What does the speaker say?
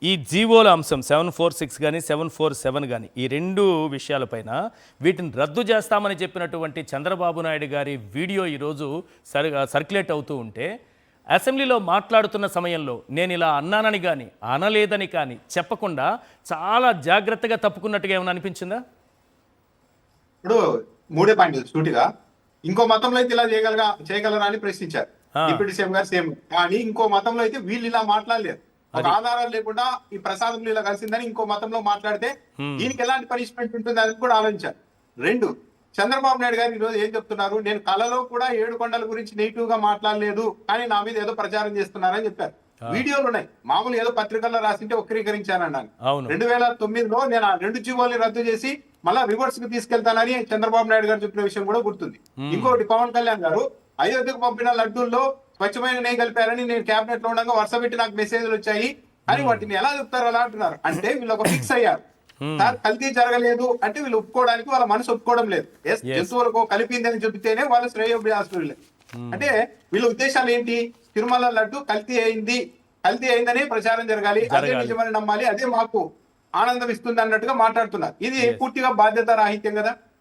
ఈ జీవోల అంశం 746 కానీ 747 కానీ ఈ రెండు విషయాలపైన వీటిని రద్దు చేస్తామని చెప్పినటువంటి చంద్రబాబు నాయుడు గారి వీడియో ఈరోజు సర్క్యులేట్ అవుతూ ఉంటే అసెంబ్లీలో మాట్లాడుతున్న సమయంలో నేను ఇలా అన్నానని కానీ అనలేదని కానీ చెప్పకుండా చాలా జాగ్రత్తగా తప్పుకున్నట్టుగా ఏమైనా అనిపించిందా? ఇప్పుడు మూడే పాయింట్లు సూటిగా ఇంకో మతంలో అయితే ఇలా చేయగలరా అని ప్రశ్నించారు డిప్యూటీ సీఎం గారు. సేమ్ కానీ ఇంకో మతంలో అయితే వీళ్ళు ఇలా మాట్లాడలేరు. ఒక ఆధారాలు లేకుండా ఈ ప్రసాదంలో ఇలా కలిసిందని ఇంకో మతంలో మాట్లాడితే దీనికి ఎలాంటి పనిష్మెంట్ ఉంటుంది అని కూడా ఆలోచించారు. రెండు, చంద్రబాబు నాయుడు గారు ఈరోజు ఏం చెప్తున్నారు, నేను కళలో కూడా 7 కొండల గురించి నెగిటివ్ గా మాట్లాడలేదు కానీ నా మీద ఏదో ప్రచారం చేస్తున్నారని చెప్పారు. వీడియోలు ఉన్నాయి, మామూలు ఏదో పత్రికల్లో రాసింటే వక్రీకరించానన్నాను. 2009లో నేను ఆ 2 జీవోల్ని రద్దు చేసి మళ్ళా రివర్స్ కి తీసుకెళ్తానని చంద్రబాబు నాయుడు గారు చెప్పిన విషయం కూడా గుర్తుంది. ఇంకొకటి, పవన్ కళ్యాణ్ గారు అయోధ్యకు పంపిన లడ్డూల్లో స్వచ్ఛమైన నెయ్యి కలిపారని నేను క్యాబినెట్ లో ఉండగా వరుస పెట్టి నాకు మెసేజ్లు వచ్చాయి అని వాటిని ఎలా చెప్తారు అలా అంటున్నారు. అంటే వీళ్ళు ఒక ఫిక్స్ అయ్యారు, సార్ కల్తీ జరగలేదు అంటే వీళ్ళు ఒప్పుకోవడానికి వాళ్ళ మనసు ఒప్పుకోవడం లేదు. జంతువులకు కలిపిందని చెబితేనే వాళ్ళు శ్రేయోభిలాషులు. అంటే వీళ్ళ ఉద్దేశాలు ఏంటి, తిరుమల లడ్డు కల్తీ అయిందని ప్రచారం జరగాలి, అదే నిజమని నమ్మాలి, అదే మాకు ఆనందం ఇస్తుంది అన్నట్టుగా మాట్లాడుతున్నారు. ఇది పూర్తిగా బాధ్యత రాహిత్యం కదా.